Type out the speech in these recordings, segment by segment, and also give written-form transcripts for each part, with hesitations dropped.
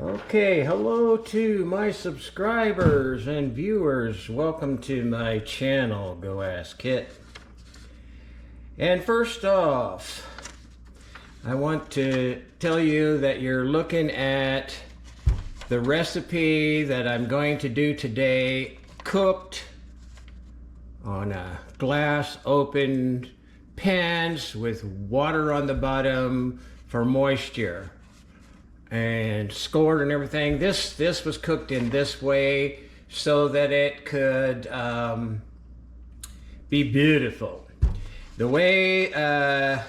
Okay, hello to my subscribers and viewers. Welcome to my channel, Go Ask Kit. And first off, I want to tell you that you're looking at the recipe that I'm going to do today, cooked on a glass opened pans with water on the bottom for moisture and scored and everything. This was cooked in this way so that it could be beautiful. The way that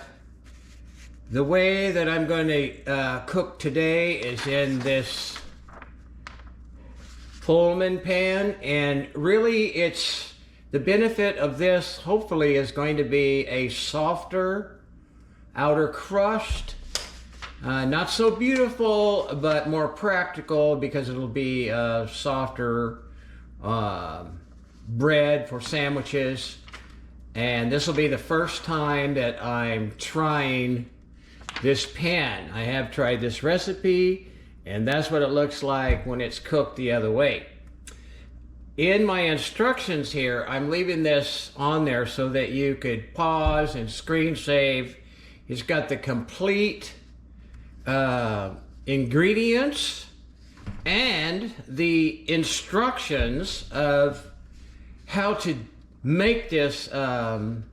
I'm going to cook today is in this Pullman pan, and really it's the benefit of this hopefully is going to be a softer outer crust. Not so beautiful, but more practical because it'll be softer bread for sandwiches. And this will be the first time that I'm trying this pan. I have tried this recipe, and that's what it looks like when it's cooked the other way. In my instructions here, I'm leaving this on there so that you could pause and screen save. It's got the complete ingredients and the instructions of how to make this bread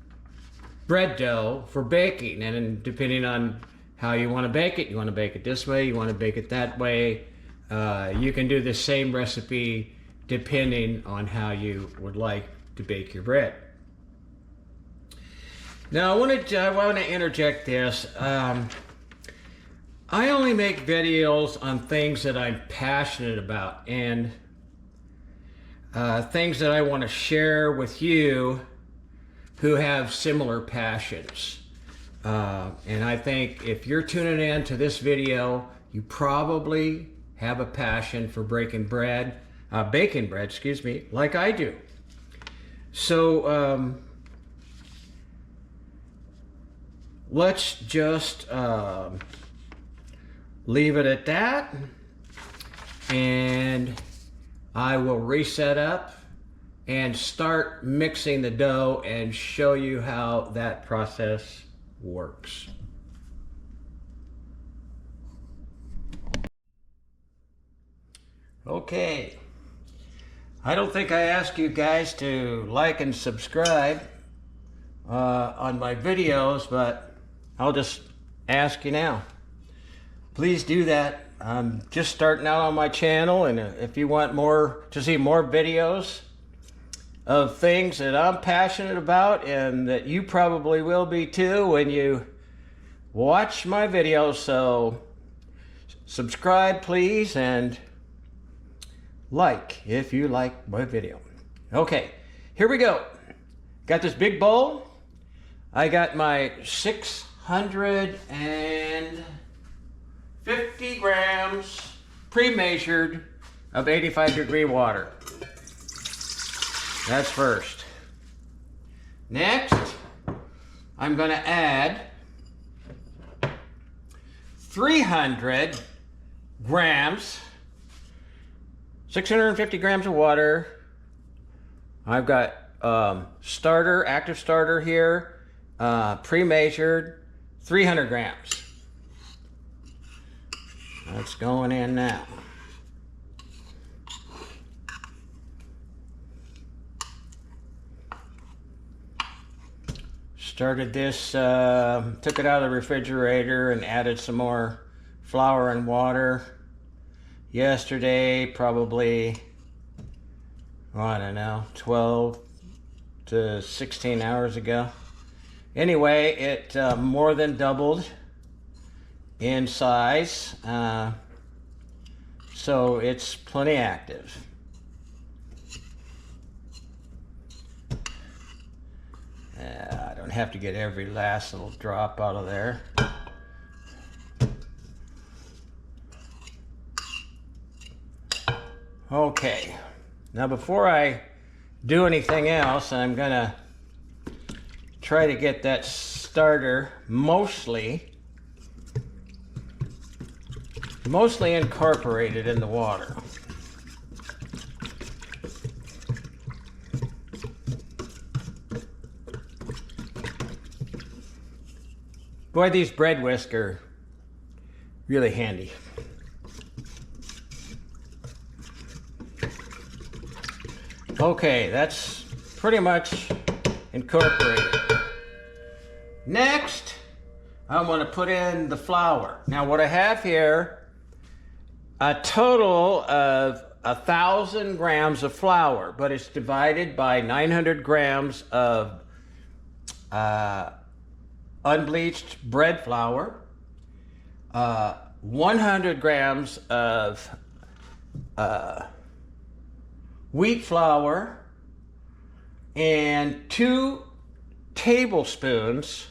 dough for baking. And depending on how you want to bake it, you want to bake it this way, you want to bake it that way, you can do the same recipe depending on how you would like to bake your bread. Now I want to interject this. I only make videos on things that I'm passionate about and things that I want to share with you who have similar passions. And I think if you're tuning in to this video, you probably have a passion for baking bread, excuse me, like I do. So let's just leave it at that, and I will reset up and start mixing the dough and show you how that process works. Okay, I don't think I asked you guys to like and subscribe on my videos, but I'll just ask you now. Please do that. I'm just starting out on my channel, and if you want to see more videos of things that I'm passionate about and that you probably will be too when you watch my videos, so subscribe please, and like if you like my video. Okay, here we go. Got this big bowl. I got my 650 grams pre-measured of 85-degree water. That's first. Next, I'm going to add 300 grams, 650 grams of water. I've got active starter here, pre-measured, 300 grams. That's going in now. Started this, took it out of the refrigerator and added some more flour and water yesterday, probably, I don't know, 12 to 16 hours ago. Anyway, it more than doubled in size, so it's plenty active. I don't have to get every last little drop out of there. Okay, now before I do anything else, I'm gonna try to get that starter mostly mostly incorporated in the water. Boy, these bread whisks are really handy. Okay, that's pretty much incorporated. Next, I'm going to put in the flour. Now what I have here, a total of 1,000 grams of flour, but it's divided by 900 grams of unbleached bread flour, 100 grams of wheat flour, and 2 tablespoons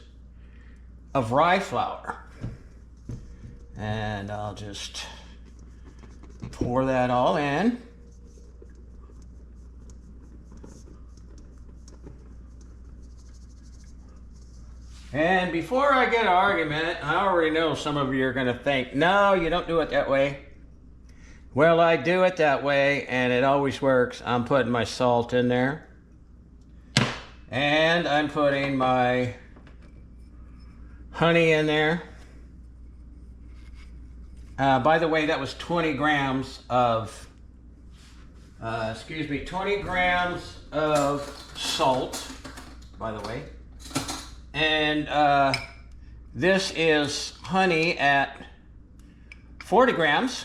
of rye flour. And I'll just pour that all in. And before I get an argument, I already know some of you are going to think, no, you don't do it that way. Well, I do it that way, and it always works. I'm putting my salt in there. And I'm putting my honey in there. By the way, that was 20 grams of, 20 grams of salt, by the way. And this is honey at 40 grams.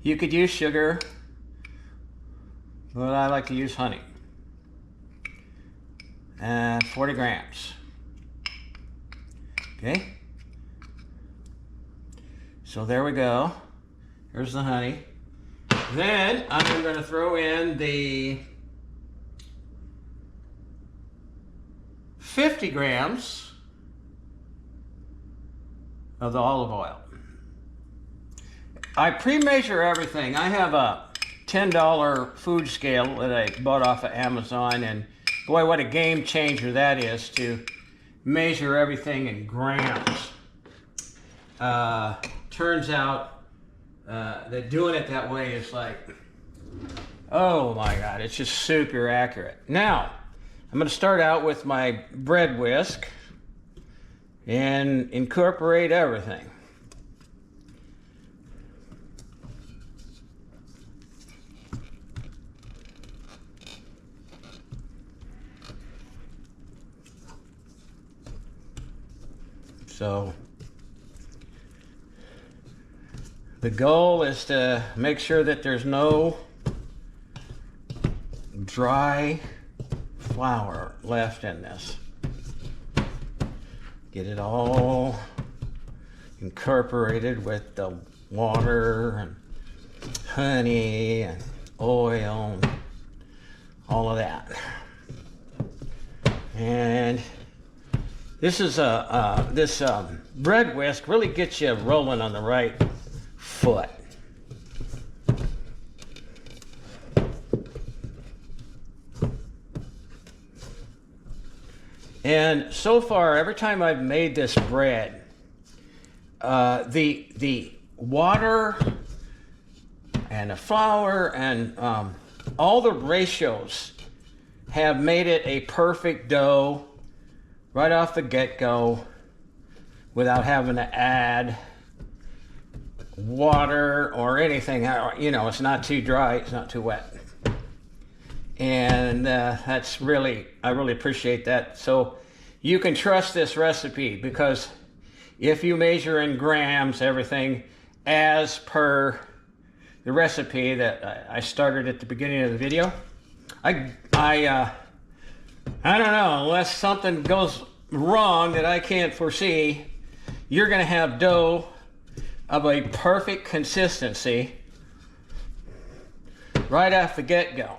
You could use sugar, but I like to use honey. 40 grams. Okay. So there we go. There's the honey. Then I'm going to throw in the 50 grams of the olive oil. I pre-measure everything. I have a $10 food scale that I bought off of Amazon, and boy, what a game changer that is to measure everything in grams. Turns out that doing it that way is like, oh my God, it's just super accurate. Now, I'm going to start out with my bread whisk and incorporate everything. So the goal is to make sure that there's no dry flour left in this. Get it all incorporated with the water and honey and oil and all of that. And this is this bread whisk really gets you rolling on the right foot. And so far, every time I've made this bread, the water and the flour and all the ratios have made it a perfect dough right off the get-go without having to add water or anything. You know, it's not too dry, it's not too wet. And that's really, I really appreciate that. So you can trust this recipe, because if you measure in grams everything as per the recipe that I started at the beginning of the video, I don't know, unless something goes wrong that I can't foresee, you're going to have dough of a perfect consistency right off the get-go.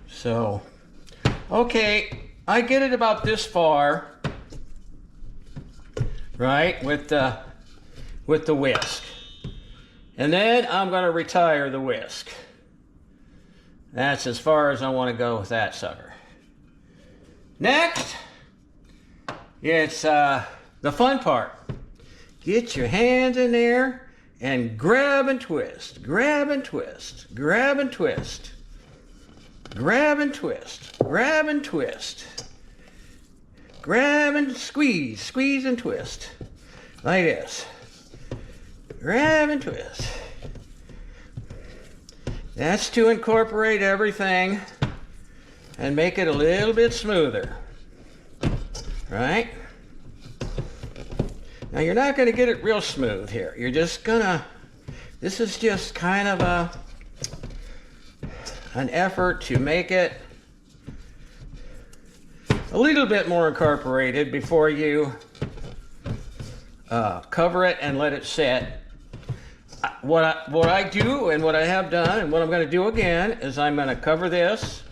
So, okay, I get it about this far, right, with the whisk. And then I'm going to retire the whisk. That's as far as I want to go with that sucker. Next, It's the fun part. Get your hands in there and grab and twist, grab and twist, grab and twist, grab and twist, grab and twist, grab and squeeze, squeeze and twist, like this. Grab and twist. That's to incorporate everything and make it a little bit smoother, right? Now you're not going to get it real smooth here. You're just gonna, this is just kind of an effort to make it a little bit more incorporated before you cover it and let it set. What I do and what I have done and what I'm going to do again is I'm going to cover this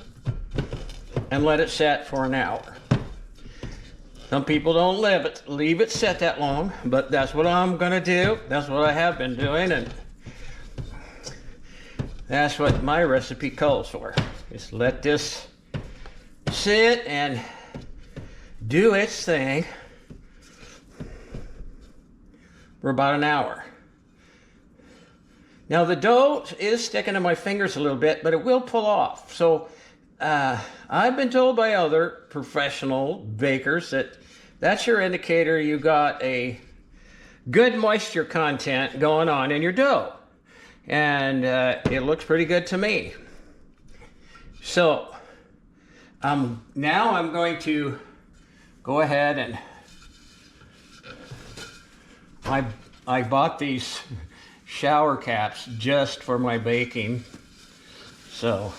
and let it set for an hour. Some people don't leave it set that long, but that's what I'm going to do. That's what I have been doing, and that's what my recipe calls for. Just let this sit and do its thing for about an hour. Now the dough is sticking to my fingers a little bit, but it will pull off. So I've been told by other professional bakers that that's your indicator you got a good moisture content going on in your dough. And it looks pretty good to me. So now I'm going to go ahead and I bought these shower caps just for my baking. So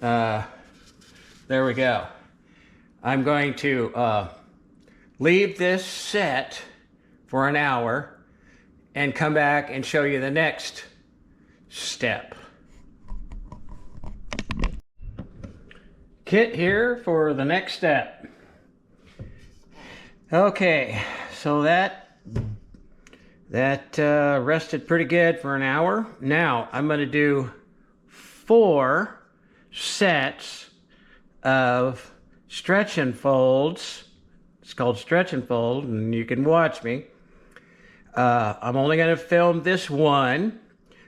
there we go. I'm going to leave this set for an hour and come back and show you the next step. Kit here for the next step. Okay, so that rested pretty good for an hour. Now I'm going to do 4 sets of stretch and folds. It's called stretch and fold, and you can watch me. I'm only going to film this one,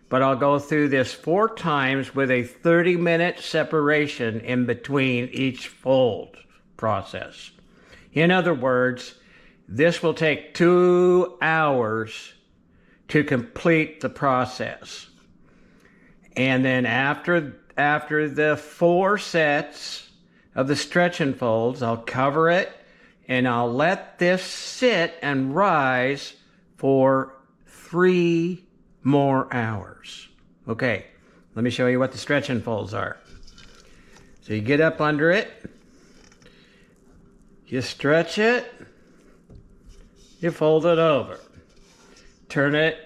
but I'll go through this 4 times with a 30-minute separation in between each fold process. In other words, this will take 2 hours to complete the process. And then after the 4 sets of the stretch and folds, I'll cover it and I'll let this sit and rise for 3 more hours. Okay, let me show you what the stretch and folds are. So you get up under it, you stretch it, you fold it over, turn it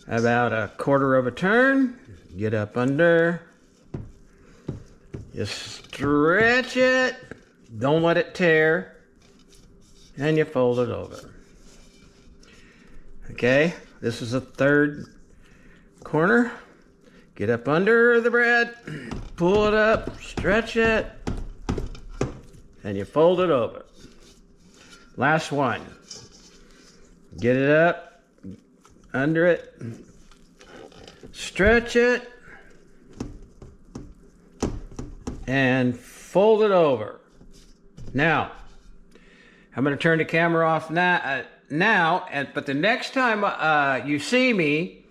about a 1/4 of a turn, get up under, you stretch it, don't let it tear, and you fold it over. Okay, this is the 3rd corner. Get up under the bread, pull it up, stretch it, and you fold it over. Last one. Get it up, under it, stretch it, and fold it over. Now, I'm going to turn the camera off now, but the next time you see me,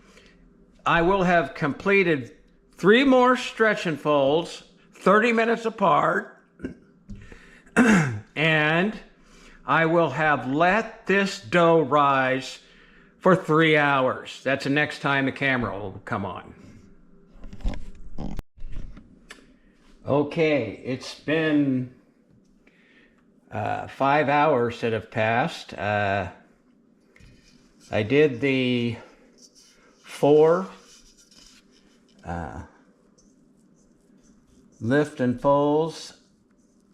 I will have completed 3 more stretch and folds, 30 minutes apart, and I will have let this dough rise for 3 hours. That's the next time the camera will come on. Okay, it's been 5 hours that have passed. I did the 4 lift and folds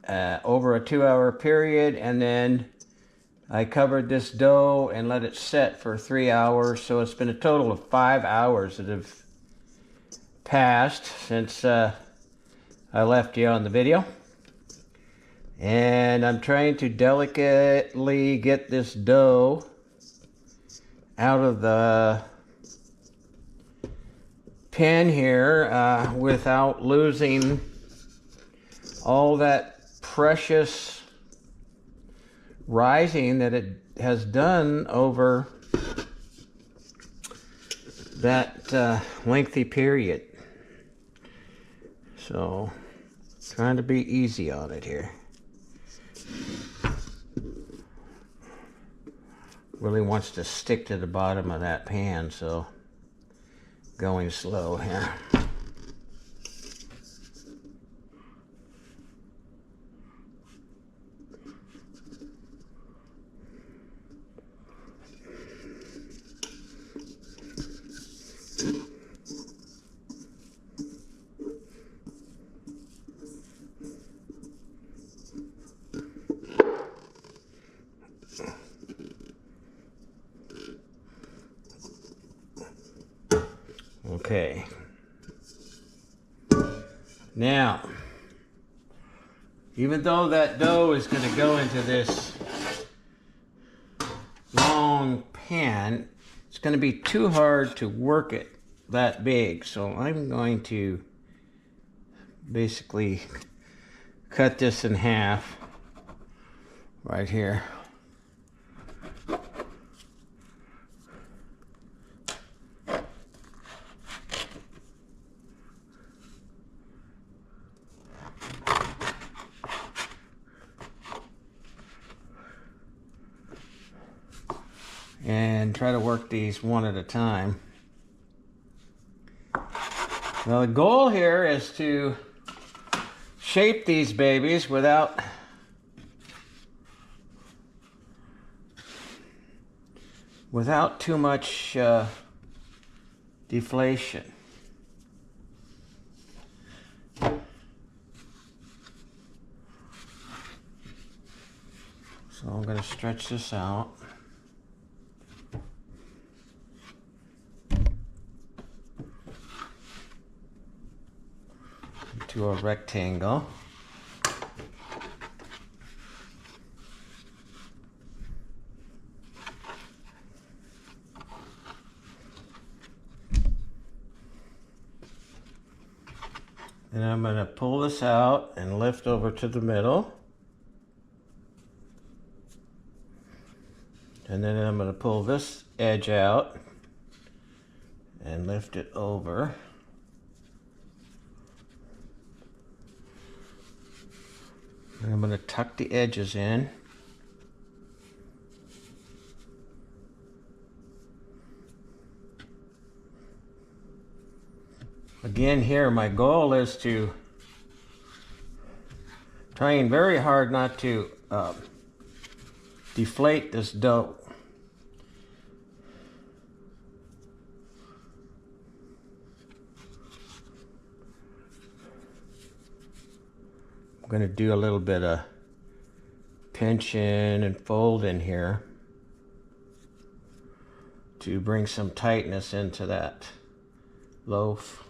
over a 2-hour period, and then I covered this dough and let it set for 3 hours. So it's been a total of 5 hours that have passed since I left you on the video. And I'm trying to delicately get this dough out of the pan here without losing all that precious rising that it has done over that lengthy period. So, trying to be easy on it here. Really wants to stick to the bottom of that pan, so going slow here. Okay. Now, even though that dough is going to go into this long pan, it's going to be too hard to work it that big. So I'm going to basically cut this in half right here. And try to work these one at a time. Now the goal here is to shape these babies without too much deflation. So I'm going to stretch this out into a rectangle. And I'm going to pull this out and lift over to the middle. And then I'm going to pull this edge out and lift it over. And I'm going to tuck the edges in. Again here, my goal is to trying very hard not to deflate this dough. I'm going to do a little bit of pinching and folding here to bring some tightness into that loaf.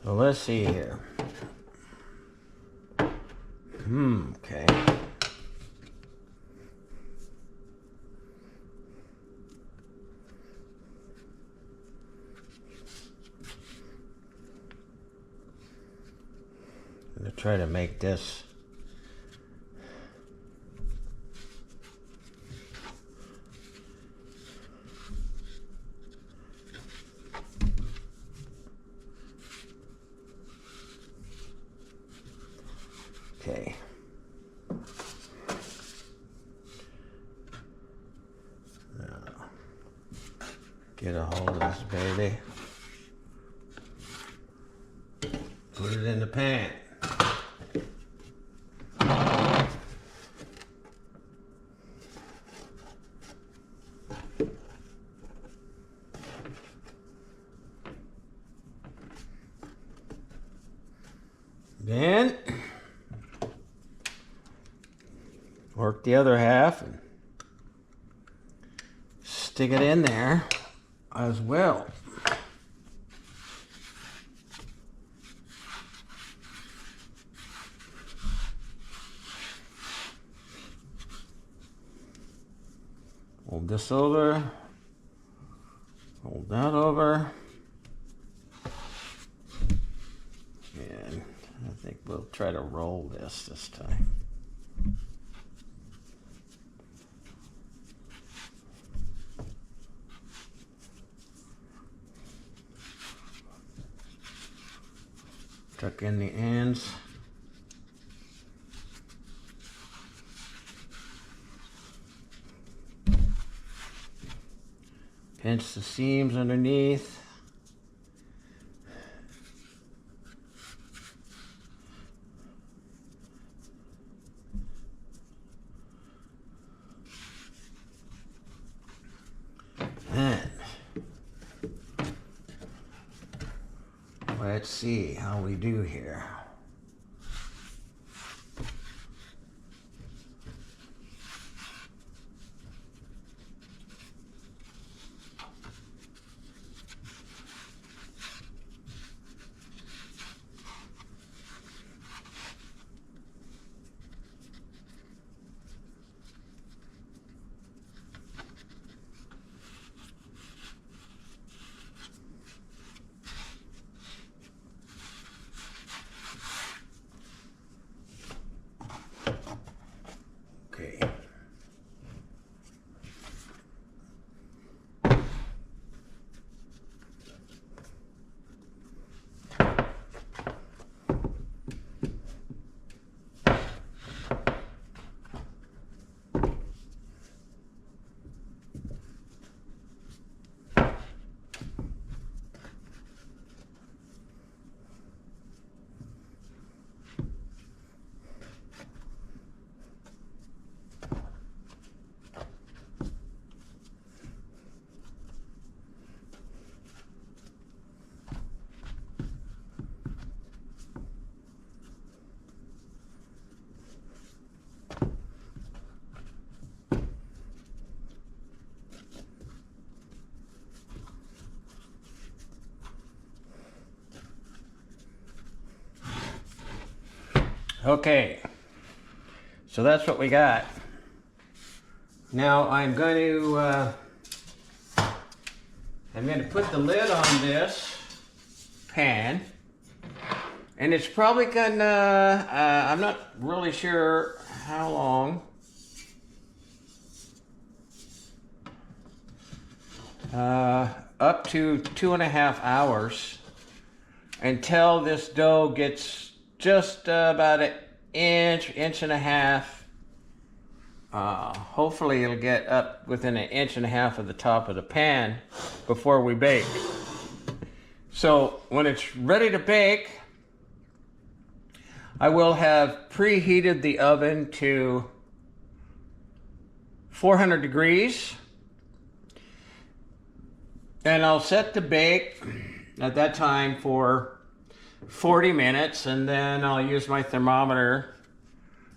Well, let's see here. Okay. I'm going to try to make this okay. Now, get a hold of this baby. Put it in the pan. work the other half and stick it in there as well. Hold this over, hold that over, and I think we'll try to roll this time. Tuck in the ends. Pinch the seams underneath. And let's see how we do here. Okay, so that's what we got. Now I'm going to put the lid on this pan, and it's probably gonna, I'm not really sure how long. Up to 2.5 hours until this dough gets just about an inch and a half. Hopefully it'll get up within an inch and a half of the top of the pan before we bake. So when it's ready to bake, I will have preheated the oven to 400 degrees. And I'll set the bake at that time for 40 minutes, and then I'll use my thermometer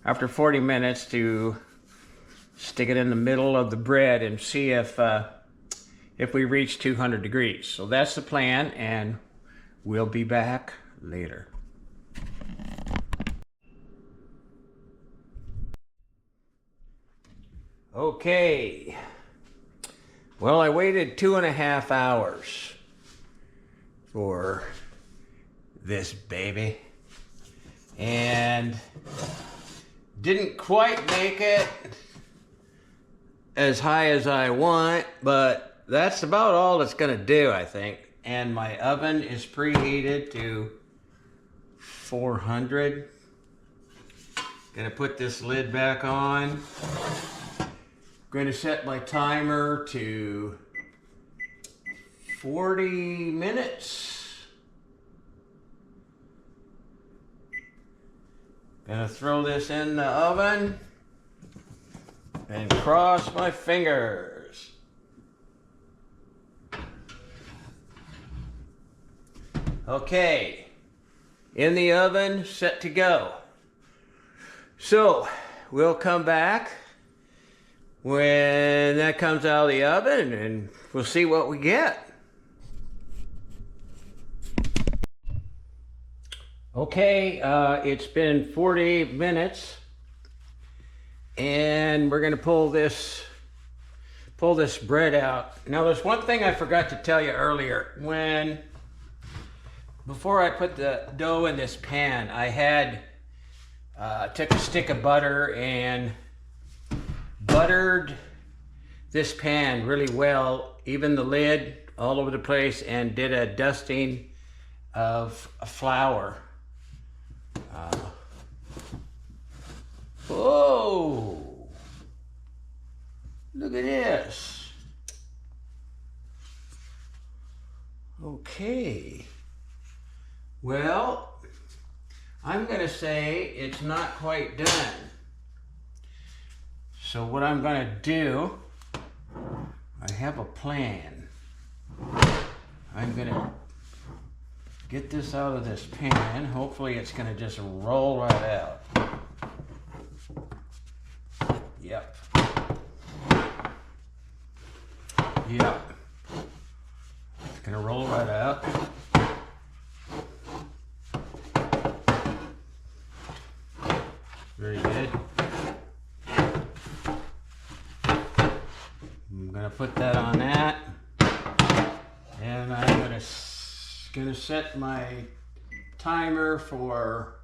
after 40 minutes to stick it in the middle of the bread and see if we reach 200 degrees. So that's the plan, and we'll be back later. Okay. Well, I waited 2.5 hours for this baby, and didn't quite make it as high as I want, but that's about all it's gonna do, I think. And my oven is preheated to 400. Gonna put this lid back on. Going to set my timer to 40 minutes. Gonna throw this in the oven and cross my fingers. Okay, in the oven, set to go. So we'll come back when that comes out of the oven and we'll see what we get. Okay, it's been 40 minutes and we're gonna pull this bread out. Now there's one thing I forgot to tell you earlier. Before I put the dough in this pan, I had took a stick of butter and buttered this pan really well, even the lid all over the place, and did a dusting of flour. Whoa! Look at this. Okay. Well, I'm going to say it's not quite done. So what I'm going to do, I have a plan. I'm going to get this out of this pan. Hopefully it's going to just roll right out. Yep. Yep. It's going to roll right out. Very good. I'm going to put that on that. And I'm going to set my timer for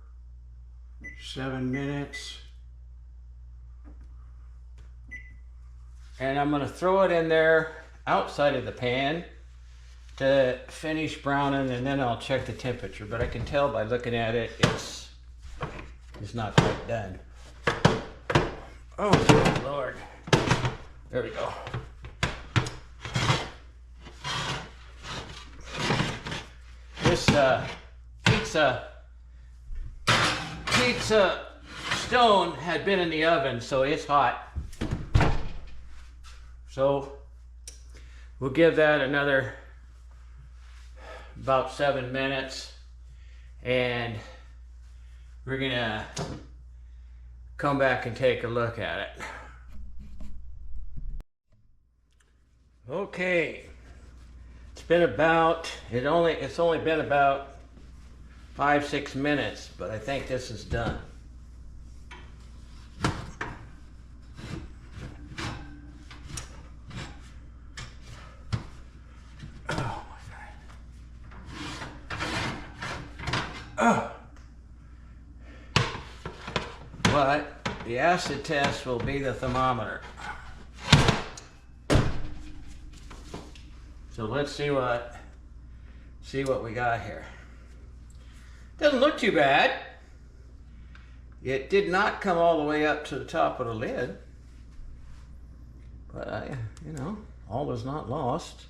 7 minutes. And I'm going to throw it in there outside of the pan to finish browning, and then I'll check the temperature. But I can tell by looking at it, it's not quite done. Oh, good Lord. There we go. This pizza stone had been in the oven, so it's hot. So we'll give that another about 7 minutes, and we're gonna come back and take a look at it. Okay, it's only been about 5-6 minutes, but I think this is done. Oh my God. Oh. But the acid test will be the thermometer. So let's see what we got here. Doesn't look too bad. It did not come all the way up to the top of the lid, but you know, all is not lost.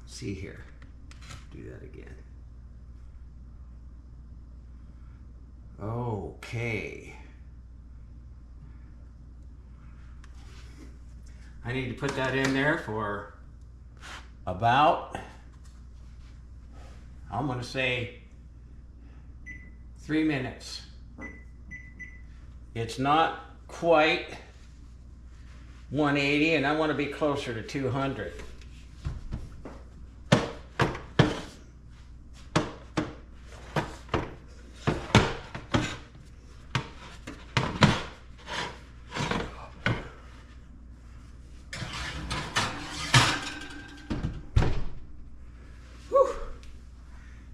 See here, do that again. Okay. I need to put that in there for about, I'm going to say 3 minutes. It's not quite 180, and I want to be closer to 200.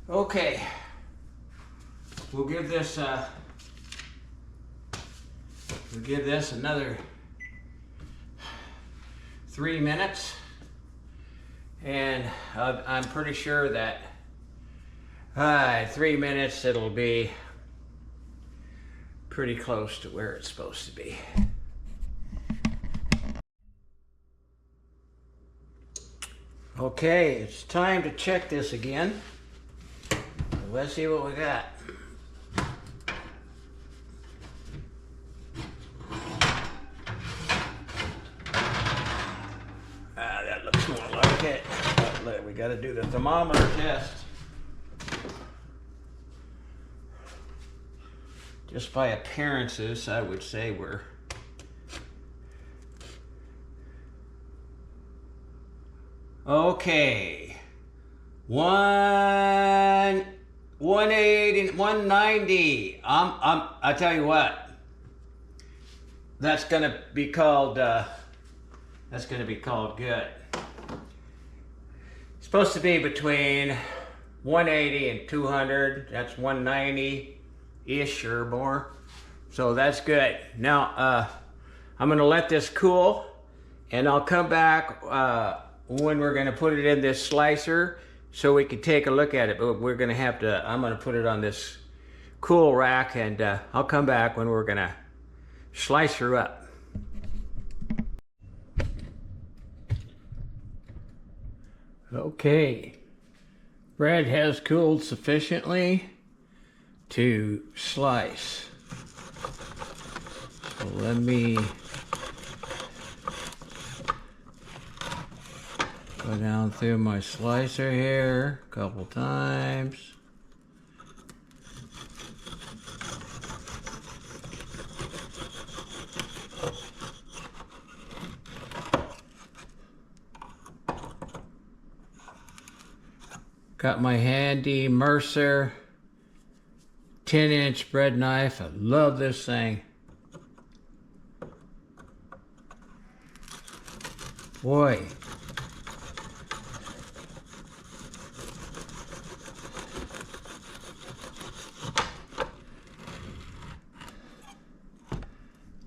Okay, we'll give this another 3 minutes, and I'm pretty sure that 3 minutes it'll be pretty close to where it's supposed to be. Okay, it's time to check this again. Let's see what we got. That looks more like it. we got to do the thermometer test. Just by appearances, I would say we're okay. 180, 190. I tell you what. That's gonna be called good. It's supposed to be between 180 and 200. That's 190-ish or more. So that's good. Now I'm gonna let this cool, and I'll come back when we're gonna put it in this slicer so we can take a look at it. But we're gonna have to. I'm gonna put it on this cool rack, and I'll come back when we're gonna slice her up. Okay, bread has cooled sufficiently to slice. So let me go down through my slicer here a couple times. Got my handy Mercer 10-inch bread knife. I love this thing. Boy.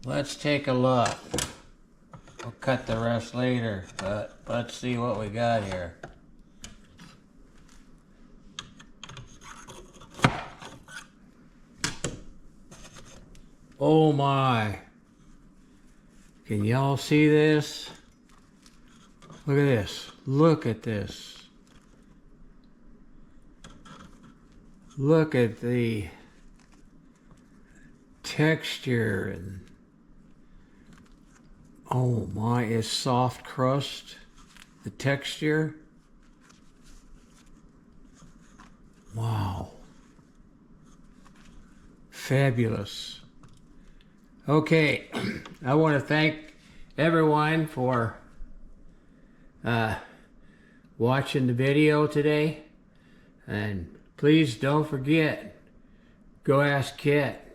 Let's take a look. We'll cut the rest later, but let's see what we got here. Oh my. Can y'all see this? Look at this. Look at this. Look at the texture and oh my, it's soft crust. The texture. Wow. Fabulous. Okay, I want to thank everyone for watching the video today, and please don't forget, go ask Kit.